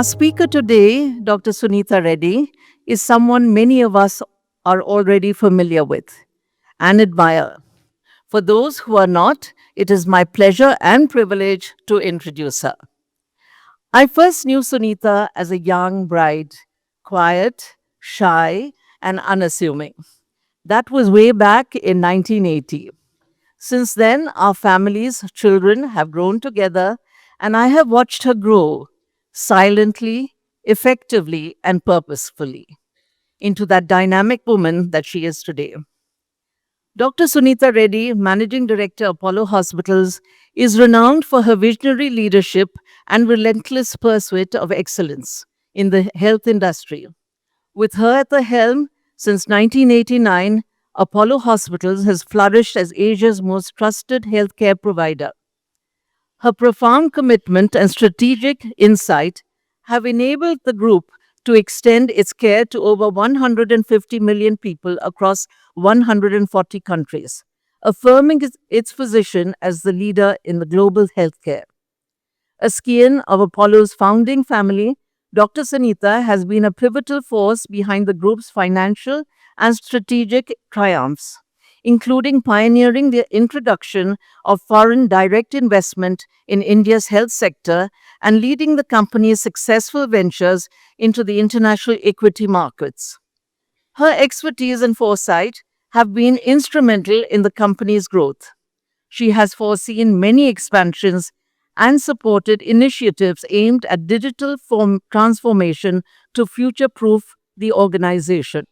Our speaker today, Dr. Sunita Reddy, is someone many of us are already familiar with and admire. For those who are not, it is my pleasure and privilege to introduce her. I first knew Sunita as a young bride, quiet, shy, and unassuming. That was way back in 1980. Since then, our family's children have grown together, and I have watched her grow silently, effectively, and purposefully into that dynamic woman that she is today. Dr. Sunita Reddy, Managing Director, Apollo Hospitals, is renowned for her visionary leadership and relentless pursuit of excellence in the health industry. With her at the helm since 1989, Apollo Hospitals has flourished as Asia's most trusted healthcare provider. Her profound commitment and strategic insight have enabled the group to extend its care to over 150 million people across 140 countries, affirming its position as the leader in the global healthcare. A scion of Apollo's founding family, Dr. Sunita has been a pivotal force behind the group's financial and strategic triumphs, including pioneering the introduction of foreign direct investment in India's health sector and leading the company's successful ventures into the international equity markets. Her expertise and foresight have been instrumental in the company's growth. She has foreseen many expansions and supported initiatives aimed at digital transformation to future proof the organization.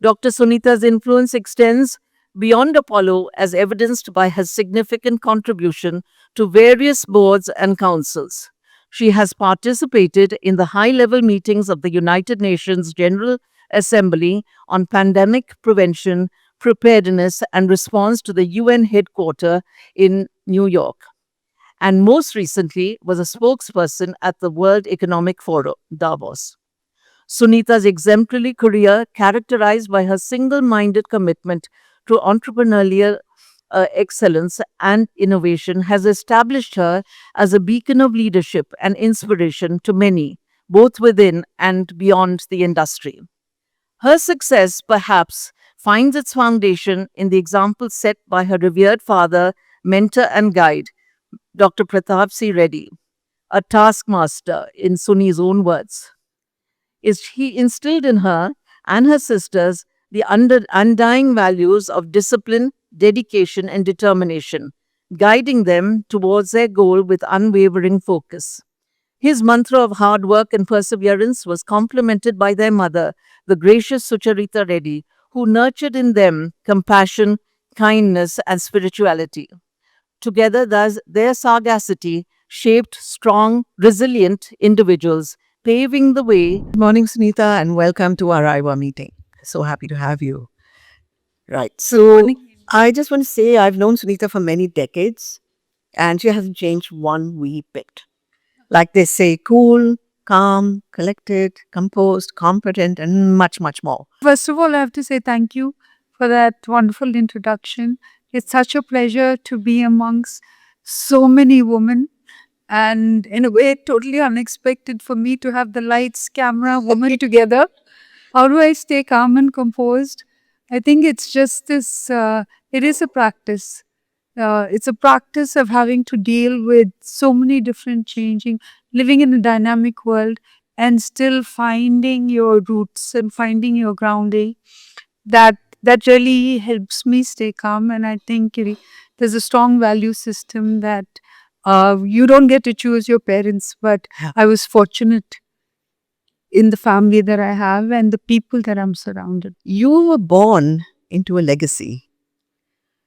Dr. Sunita's influence extends beyond Apollo, as evidenced by her significant contribution to various boards and councils. She has participated in the high level meetings of the United Nations General Assembly on pandemic prevention, preparedness, and response to the UN headquarters in New York, and most recently was a spokesperson at the World Economic Forum, Davos. Sunita's exemplary career, characterized by her single minded commitment to entrepreneurial excellence and innovation, has established her as a beacon of leadership and inspiration to many, both within and beyond the industry. Her success, perhaps, finds its foundation in the example set by her revered father, mentor, and guide, Dr. Pratap C. Reddy, a taskmaster, in Suni's own words. Is he instilled in her and her sisters the undying values of discipline, dedication, and determination, guiding them towards their goal with unwavering focus. His mantra of hard work and perseverance was complemented by their mother, the gracious Sucharita Reddy, who nurtured in them compassion, kindness, and spirituality. Together, their sagacity shaped strong, resilient individuals, paving the way. Good morning, Sunita, and welcome to our IWA meeting. So happy to have you. Right. So I just want to say I've known Sunita for many decades, and she hasn't changed one wee bit. Like they say, cool, calm, collected, composed, competent, and much, much more. First of all, I have to say thank you for that wonderful introduction. It's such a pleasure to be amongst so many women, and in a way, totally unexpected for me to have the lights, camera, woman together. How do I stay calm and composed? I think it's just this, it is a practice. It's a practice of having to deal with so many different changing, living in a dynamic world and still finding your roots and finding your grounding. That really helps me stay calm. And I think there's a strong value system that you don't get to choose your parents, but I was fortunate in the family that I have and the people that I'm surrounded. You were born into a legacy,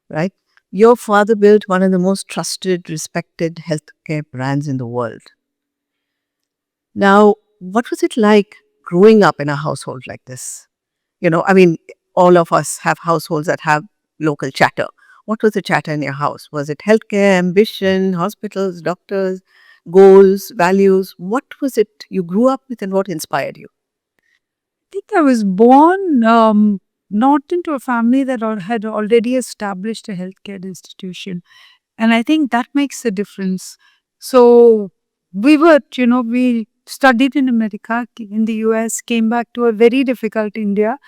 right? Your father built one of the most trusted, respected healthcare brands in the world. Now, what was it like growing up in a household like this? All of us have households that have local chatter. What was the chatter in your house? Was it healthcare, ambition, hospitals, doctors, goals, values? What was it you grew up with and what inspired you? I think I was born not into a family that had already established a healthcare institution. And I think that makes a difference. So we were, we studied in America, in the US, came back to a very difficult India.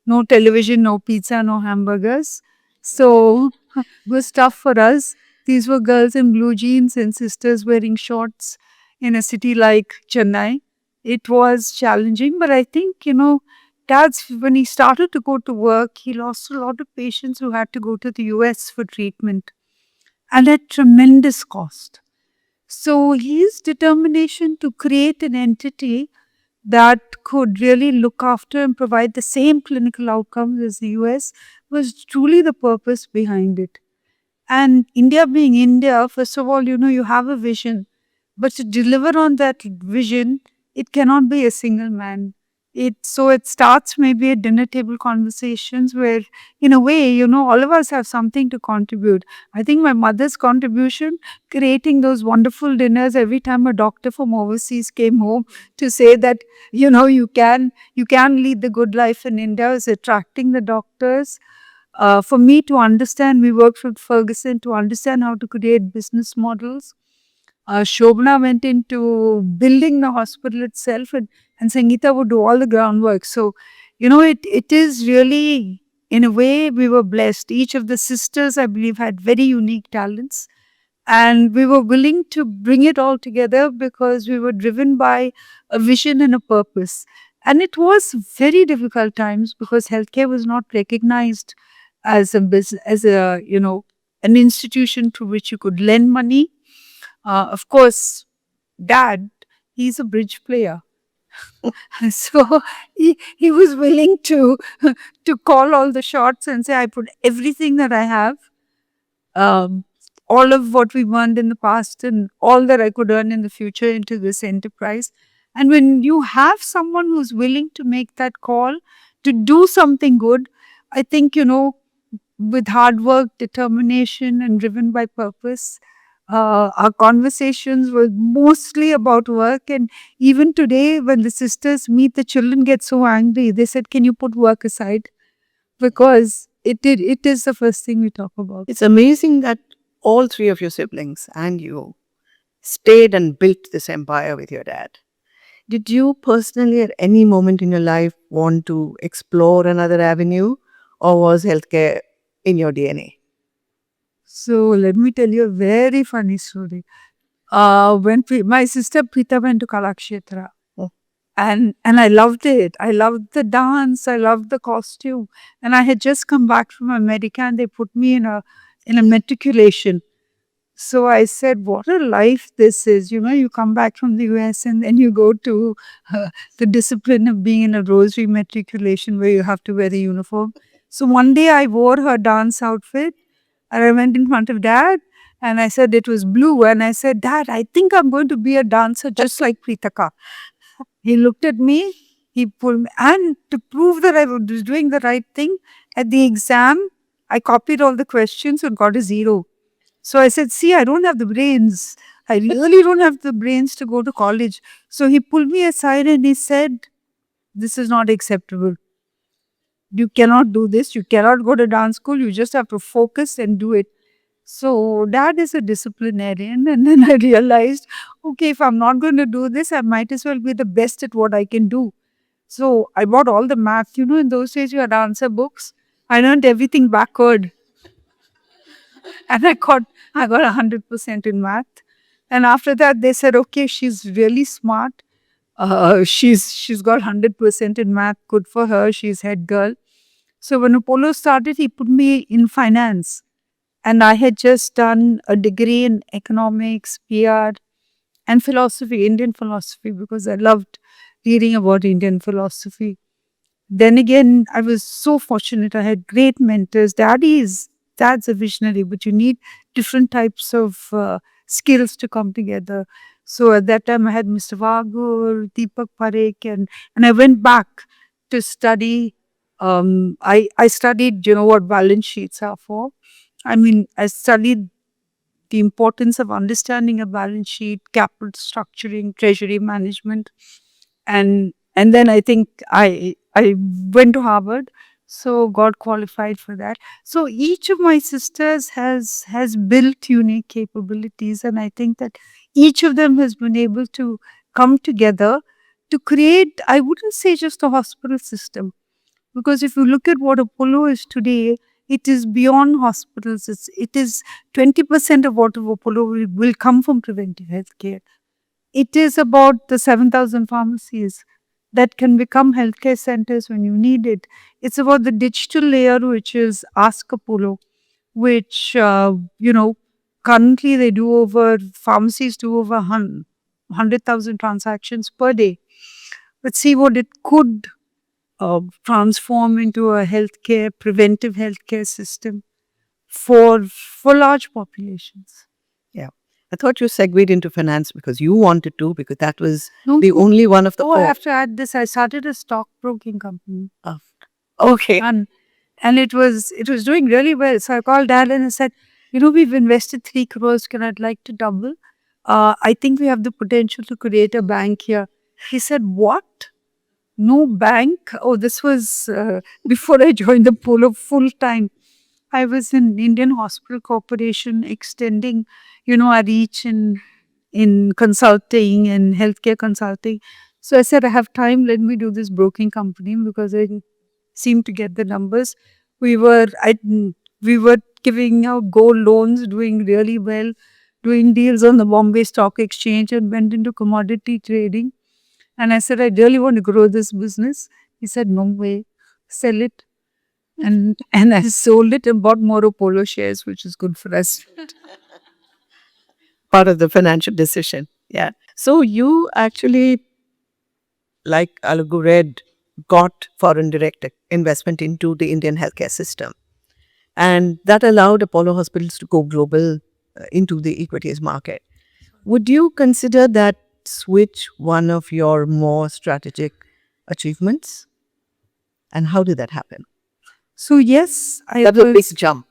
No television, no pizza, no hamburgers. So it was tough for us. These were girls in blue jeans and sisters wearing shorts in a city like Chennai. It was challenging, but I think, Dad's, when he started to go to work, he lost a lot of patients who had to go to the US for treatment and at tremendous cost. So his determination to create an entity that could really look after and provide the same clinical outcomes as the US was truly the purpose behind it. And India being India, first of all, you have a vision, but to deliver on that vision, it cannot be a single man. It starts maybe at dinner table conversations where, in a way, all of us have something to contribute. I think my mother's contribution, creating those wonderful dinners every time a doctor from overseas came home to say that, you can lead the good life in India, is attracting the doctors. For me to understand, we worked with Ferguson to understand how to create business models. Shobna went into building the hospital itself, and Sangeeta would do all the groundwork. So, it is really, in a way, we were blessed. Each of the sisters, I believe, had very unique talents. And we were willing to bring it all together because we were driven by a vision and a purpose. And it was very difficult times because healthcare was not recognized as a business, as an institution to which you could lend money. Of course, Dad, he's a bridge player. So he was willing to call all the shots and say, I put everything that I have, um, all of what we earned in the past and all that I could earn in the future into this enterprise. And when you have someone who's willing to make that call to do something good, I think, with hard work, determination, and driven by purpose, our conversations were mostly about work. And even today, when the sisters meet, the children get so angry. They said, can you put work aside? Because it is the first thing we talk about. It's amazing that all three of your siblings and you stayed and built this empire with your dad. Did you personally, at any moment in your life, want to explore another avenue, or was healthcare in your DNA? So let me tell you a very funny story. My sister Preeta went to Kalakshetra. Oh. And I loved it. I loved the dance. I loved the costume. And I had just come back from America and they put me in a matriculation. So I said, what a life this is. You come back from the US and then you go to the discipline of being in a rosary matriculation where you have to wear a uniform. So one day I wore her dance outfit and I went in front of Dad and I said it was blue. And I said, Dad, I think I'm going to be a dancer just like Preetaka. He looked at me, he pulled me, and to prove that I was doing the right thing, at the exam, I copied all the questions and got a 0. So I said, see, I don't have the brains. I really don't have the brains to go to college. So he pulled me aside and he said, this is not acceptable. You cannot do this. You cannot go to dance school. You just have to focus and do it. So Dad is a disciplinarian. And then I realized, okay, if I'm not going to do this, I might as well be the best at what I can do. So I bought all the math. In those days you had answer books. I learned everything backward. And I got 100% in math. And after that, they said, okay, she's really smart. She's got 100% in math. Good for her. She's head girl. So when Apollo started, he put me in finance. And I had just done a degree in economics, PR, and philosophy, Indian philosophy, because I loved reading about Indian philosophy. Then again, I was so fortunate. I had great mentors. Dad's a visionary, but you need different types of skills to come together. So at that time, I had Mr. Vagur, Deepak Parekh, and I went back to study. I studied, what balance sheets are for. I studied the importance of understanding a balance sheet, capital structuring, treasury management, and then I think I went to Harvard, so got qualified for that. So each of my sisters has built unique capabilities, and I think that each of them has been able to come together to create, I wouldn't say just a hospital system, because if you look at what Apollo is today, it is beyond hospitals. It is 20% of what Apollo will come from preventive healthcare. It is about the 7,000 pharmacies that can become healthcare centers when you need it. It's about the digital layer, which is Ask Apollo, which, currently pharmacies do over 100,000 transactions per day. But see what it could transform into a preventive healthcare system for large populations. Yeah. I thought you segued into finance because you wanted to, because that was No, the only one of the I four. have to add this. I started a stockbroking company. Okay. And it was doing really well. So I called Dad and I said, we've invested 3 crores. I'd like to double. I think we have the potential to create a bank here. He said, what? No bank? Oh, this was before I joined the Polo full time. I was in Indian Hospital Corporation extending, our reach in consulting and healthcare consulting. So I said, I have time, let me do this broking company because I seem to get the numbers. We were giving out gold loans, doing really well, doing deals on the Bombay Stock Exchange, and went into commodity trading. And I said, I really want to grow this business. He said, no way, sell it. And I sold it and bought more Apollo shares, which is good for us. Part of the financial decision. Yeah. So you actually, like Alagu Red, got foreign direct investment into the Indian healthcare system. And that allowed Apollo hospitals to go global into the equities market. Would you consider that switch one of your more strategic achievements? And how did that happen? So yes, That was a big jump,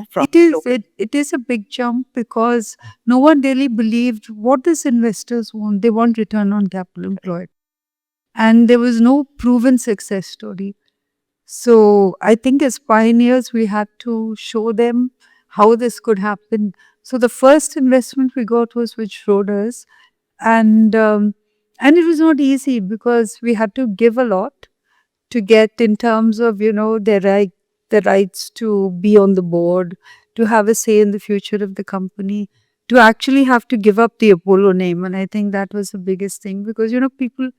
from it is a big jump because no one really believed what these investors want. They want return on capital employed. And there was no proven success story. So I think as pioneers, we had to show them how this could happen. So the first investment we got was with Schroders, and it was not easy because we had to give a lot to get in terms of the rights to be on the board, to have a say in the future of the company, to actually have to give up the Apollo name. And I think that was the biggest thing because people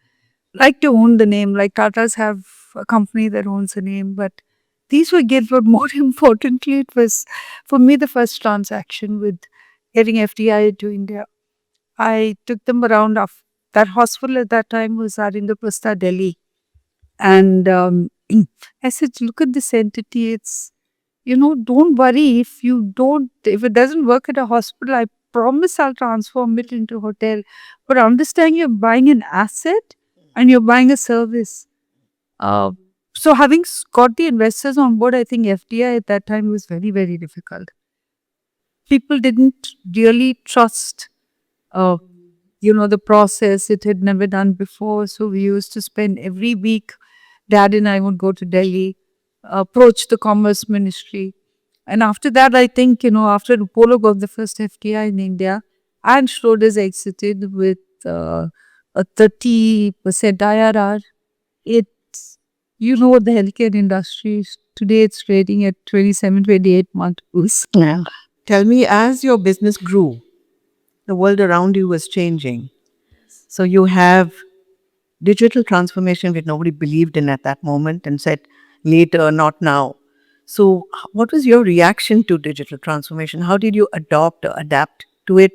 like to own the name, like Tatas have a company that owns the name, but these were given. But more importantly, it was for me the first transaction with getting FDI to India. I took them around. That hospital at that time was at Indraprastha, Delhi. And I said, look at this entity. It's, don't worry if it doesn't work at a hospital, I promise I'll transform it into a hotel. But understand you're buying an asset and you're buying a service. So having got the investors on board, I think FDI at that time was very, very difficult. People didn't really trust the process. It had never done before. So we used to spend every week, Dad and I would go to Delhi, approach the Commerce Ministry. And after that, I think, after Apollo got the first FDI in India, and Schroders exited with a 30% IRR. It's, the healthcare industry, today it's trading at 27, 28 multiples. Yeah. Tell me, as your business grew, the world around you was changing. So you have digital transformation which nobody believed in at that moment and said later, not now. So what was your reaction to digital transformation? How did you adopt or adapt to it?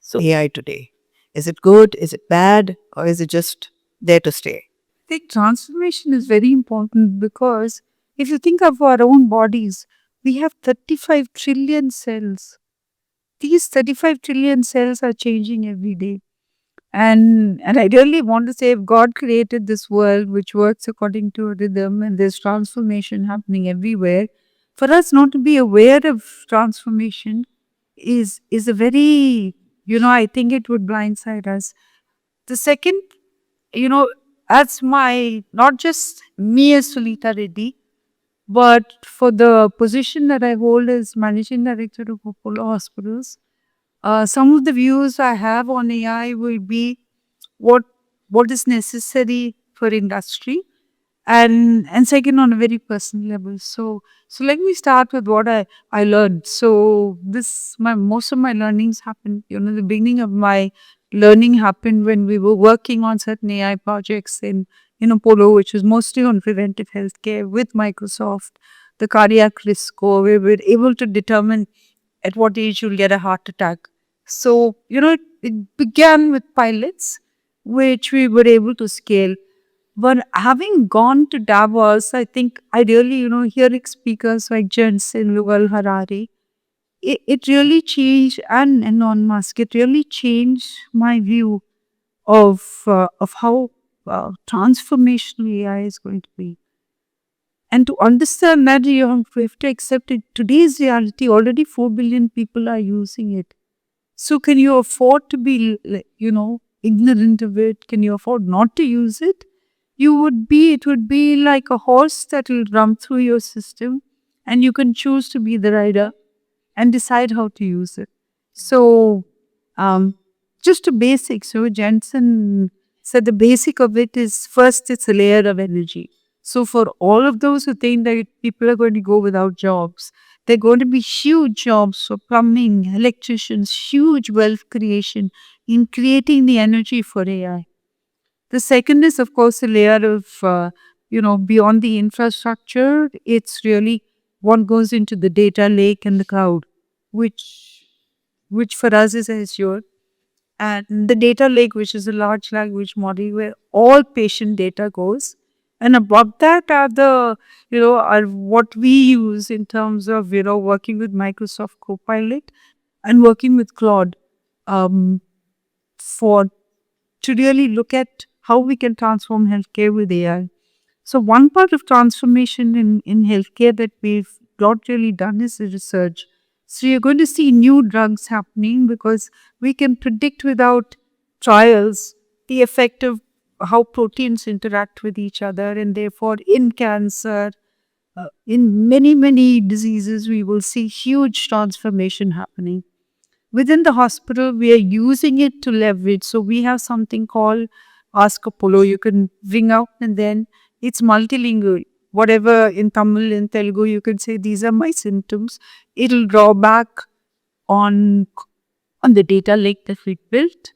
So AI today, is it good? Is it bad? Or is it just there to stay? I think transformation is very important because if you think of our own bodies, we have 35 trillion cells. These 35 trillion cells are changing every day. And I really want to say, if God created this world which works according to a rhythm and there's transformation happening everywhere, for us not to be aware of transformation is a very, I think it would blindside us. The second, as not just me as Sunita Reddy, but for the position that I hold as Managing Director of Apollo Hospitals, some of the views I have on AI will be, what is necessary for industry, and second on a very personal level. So let me start with what I learned. So this my most of my learnings happened, the beginning of my learning happened when we were working on certain AI projects in Apollo, which was mostly on preventive healthcare with Microsoft, the cardiac risk score. We were able to determine at what age you'll get a heart attack. So, it began with pilots, which we were able to scale. But having gone to Davos, I think I really, hearing speakers like Jensen, Yuval Harari, it really changed, and Elon Musk, it really changed my view of how transformational AI is going to be. And to understand that, we have to accept it. Today's reality, already 4 billion people are using it. So can you afford to be, ignorant of it? Can you afford not to use it? It would be like a horse that will run through your system, and you can choose to be the rider and decide how to use it. So, just a basic. So Jensen said the basic of it is, first, it's a layer of energy. So for all of those who think that people are going to go without jobs, there are going to be huge jobs for plumbing, electricians, huge wealth creation in creating the energy for AI. The second is, of course, a layer of, beyond the infrastructure. It's really what goes into the data lake and the cloud, which for us is Azure. And the data lake, which is a large language model where all patient data goes. And above that are are what we use in terms of, working with Microsoft Copilot and working with Claude, for to really look at how we can transform healthcare with AI. So one part of transformation in healthcare that we've not really done is the research. So you're going to see new drugs happening because we can predict without trials the effect of how proteins interact with each other, and therefore in cancer, in many, many diseases, we will see huge transformation happening. Within the hospital, we are using it to leverage. So we have something called Ask Apollo. You can ring out and then it's multilingual. Whatever in Tamil, in Telugu, you can say, these are my symptoms. It'll draw back on the data lake that we built.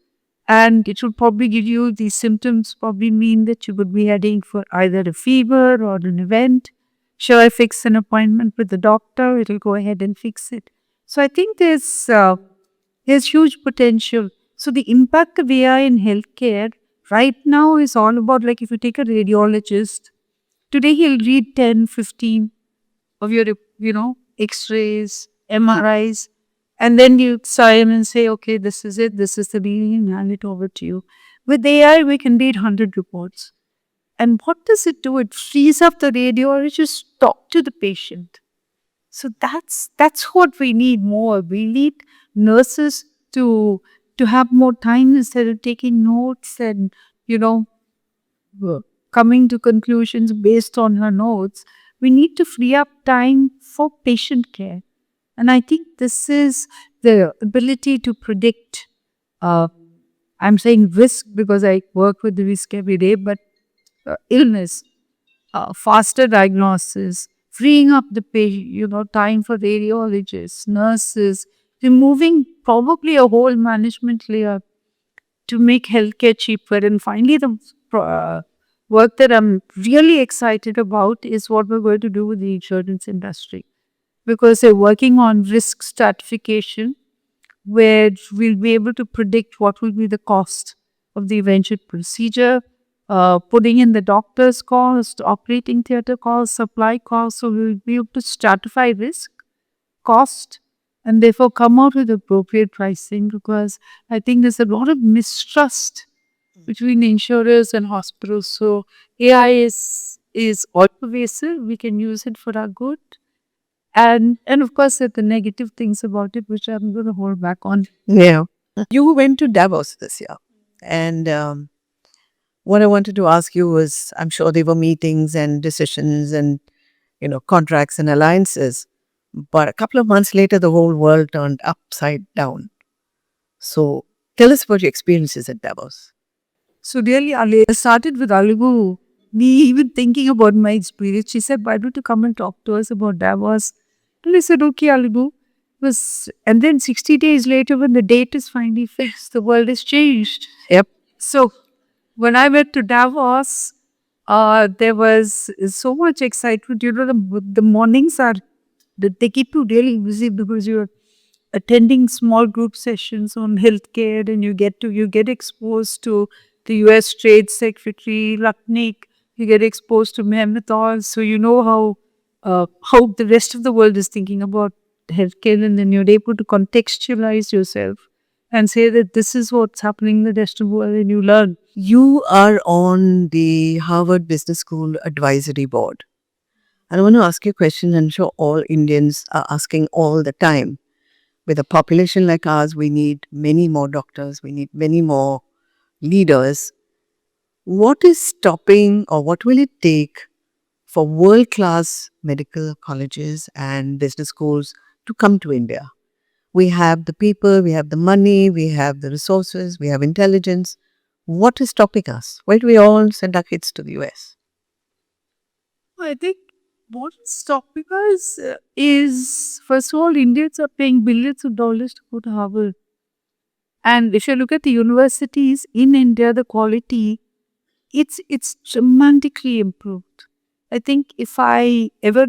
And it will probably give you these symptoms, probably mean that you would be heading for either a fever or an event. Shall I fix an appointment with the doctor? It'll go ahead and fix it. So I think there's huge potential. So the impact of AI in healthcare right now is all about, like, if you take a radiologist, today he'll read 10, 15 of your, x-rays, MRIs, and then you sign and say, okay, this is it, this is the reading, and hand it over to you. With AI, we can read 100 reports. And what does it do? It frees up the radiologist to talk to the patient. So that's what we need more. We need nurses to have more time instead of taking notes and, coming to conclusions based on her notes. We need to free up time for patient care. And I think this is the ability to predict, I'm saying risk because I work with the risk every day, but illness, faster diagnosis, freeing up the time for radiologists, nurses, removing probably a whole management layer to make healthcare cheaper. And finally, the work that I'm really excited about is what we're going to do with the insurance industry, because they're working on risk stratification, where we'll be able to predict what will be the cost of the eventual procedure, putting in the doctor's cost, operating theatre cost, supply cost. So we'll be able to stratify risk, cost, and therefore come out with appropriate pricing, because I think there's a lot of mistrust between insurers and hospitals. So AI is all pervasive. We can use it for our good. And of course, there are the negative things about it, which I'm going to hold back on. Yeah. You went to Davos this year. And what I wanted to ask you was, I'm sure there were meetings and decisions and, contracts and alliances. But a couple of months later, the whole world turned upside down. So tell us about your experiences at Davos. So really, I started with Alibu. Me even thinking about my experience. She said, "Why don't you come and talk to us about Davos?" And I said, "Okay, Alibu." And then 60 days later, when the date is finally fixed, the world has changed. Yep. So when I went to Davos, there was so much excitement. You know, the mornings are they keep you really busy because you're attending small group sessions on healthcare, and you get exposed to the U.S. Trade Secretary Lutnick. You get exposed to Mehmet, so you know how the rest of the world is thinking about healthcare, and then you're able to contextualize yourself and say that this is what's happening in the rest of the world, and you learn. You are on the Harvard Business School Advisory Board. And I want to ask you a question I'm sure all Indians are asking all the time. With a population like ours, we need many more doctors, we need many more leaders. What is stopping or what will it take for world-class medical colleges and business schools to come to India? We have the people, we have the money, we have the resources, we have intelligence. What is stopping us? Why do we all send our kids to the US? I think what's stopping us is, first of all, Indians are paying billions of dollars to go to Harvard. And if you look at the universities in India, the quality, it's dramatically improved. I think if I ever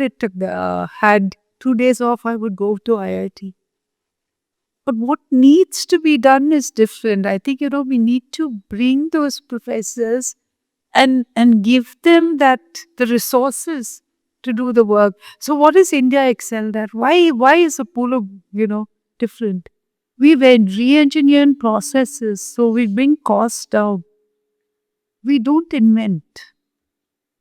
had 2 days off, I would go to IIT. But what needs to be done is different. I think, we need to bring those professors and give them the resources to do the work. So what is India excelled at? Why is Apollo, different? We re-engineer processes, so we bring costs down. We don't invent.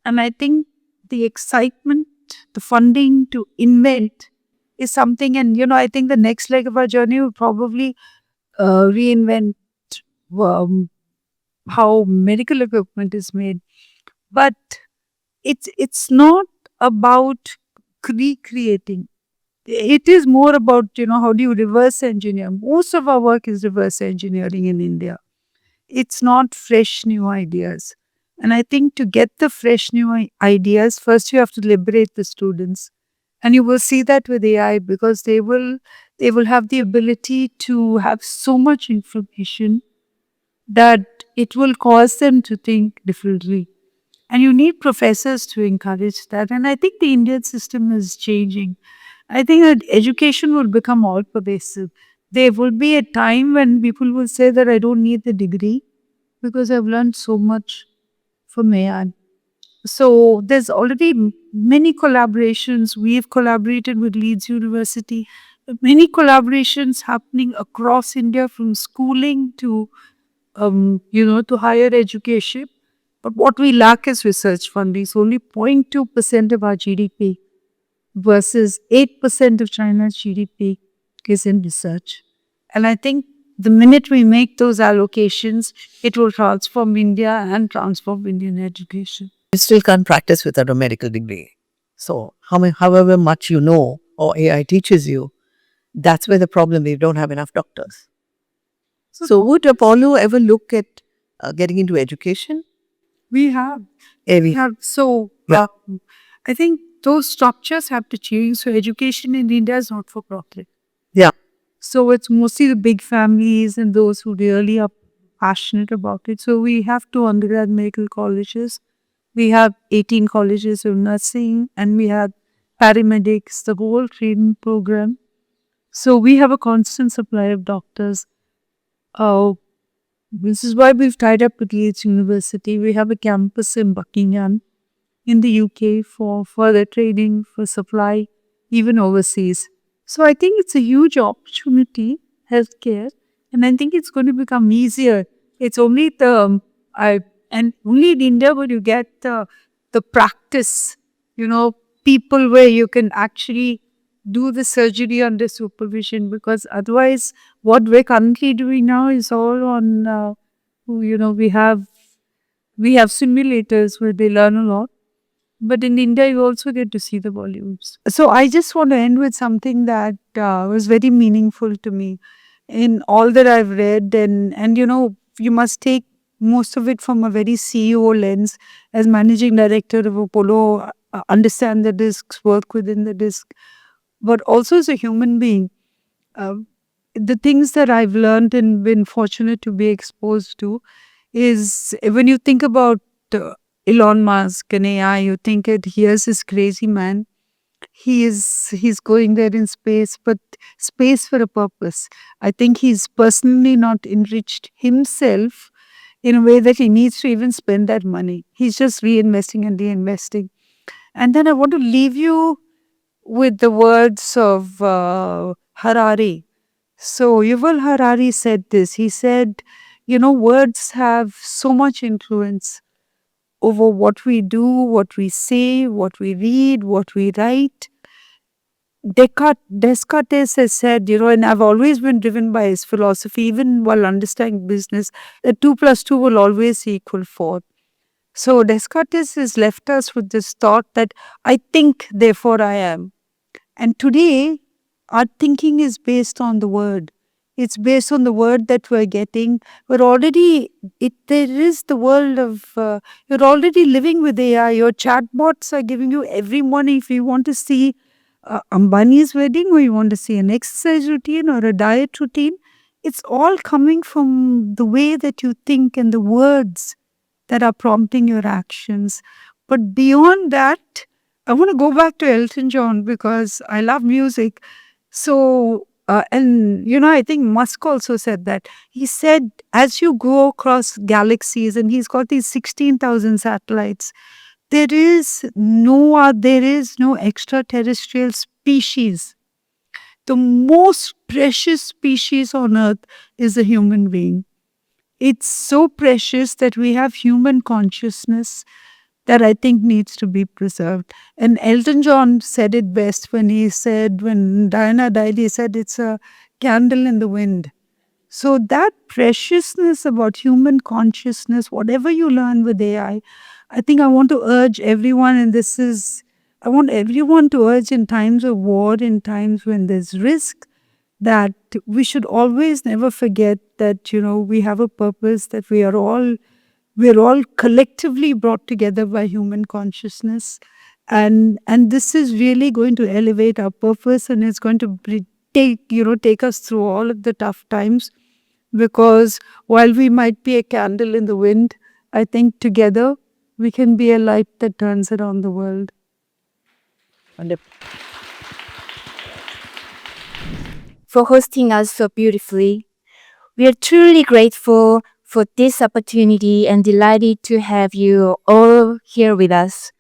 And I think the excitement, the funding to invent is something, and I think the next leg of our journey will probably reinvent um, how medical equipment is made. But it's not about recreating. It is more about, how do you reverse engineer? Most of our work is reverse engineering in India. It's not fresh new ideas. And I think to get the fresh new ideas, first you have to liberate the students. And you will see that with AI, because they will have the ability to have so much information that it will cause them to think differently. And you need professors to encourage that. And I think the Indian system is changing. I think that education will become all pervasive. There will be a time when people will say that I don't need the degree because I've learned so much from AI. So there's already many collaborations. We've collaborated with Leeds University. Many collaborations happening across India, from schooling to to higher education. But what we lack is research funding. So only 0.2% of our GDP versus 8% of China's GDP is in research. And I think the minute we make those allocations, it will transform India and transform Indian education. You still can't practice without a medical degree. So, however much you know or AI teaches you, that's where the problem is. We don't have enough doctors. So, would Apollo ever look at getting into education? We have. We have. So, Yeah. I think those structures have to change. So, education in India is not for profit. Yeah. So, it's mostly the big families and those who really are passionate about it. So, we have 2 undergrad medical colleges. We have 18 colleges of nursing, and we have paramedics, the whole training program. So, we have a constant supply of doctors. This is why we've tied up with Leeds University. We have a campus in Buckingham in the UK for further training, for supply, even overseas. So I think it's a huge opportunity, healthcare, and I think it's going to become easier. It's only and only in India where you get the practice, people where you can actually do the surgery under supervision, because otherwise what we're currently doing now is all on, we have simulators where they learn a lot. But in India, you also get to see the volumes. So I just want to end with something that was very meaningful to me in all that I've read. And you must take most of it from a very CEO lens. As managing director of Apollo, understand the risks, work within the risk, but also as a human being. The things that I've learned and been fortunate to be exposed to is when you think about Elon Musk and AI, you think it, here's this crazy man. He's going there in space, but space for a purpose. I think he's personally not enriched himself in a way that he needs to even spend that money. He's just reinvesting and reinvesting. And then I want to leave you with the words of Harari. So Yuval Harari said this. He said, words have so much influence over what we do, what we say, what we read, what we write. Descartes has said, and I've always been driven by his philosophy, even while understanding business, that 2 plus 2 will always equal 4. So Descartes has left us with this thought that I think, therefore I am. And today, our thinking is based on the word. It's based on the word that we're getting. We're already, there is the world of, you're already living with AI. Your chatbots are giving you every morning if you want to see Ambani's wedding, or you want to see an exercise routine or a diet routine. It's all coming from the way that you think and the words that are prompting your actions. But beyond that, I want to go back to Elton John because I love music. So, I think Musk also said that. He said, as you go across galaxies, and he's got these 16,000 satellites, there is no extraterrestrial species. The most precious species on earth is a human being. It's so precious that we have human consciousness that I think needs to be preserved. And Elton John said it best when Diana died, he said it's a candle in the wind. So that preciousness about human consciousness, whatever you learn with AI, I think I want to urge everyone, and I want everyone to urge in times of war, in times when there's risk, that we should always never forget that, we have a purpose, that we're all collectively brought together by human consciousness. And this is really going to elevate our purpose, and it's going to take us through all of the tough times. Because while we might be a candle in the wind, I think together we can be a light that turns around the world. For hosting us so beautifully. We are truly grateful for this opportunity and delighted to have you all here with us.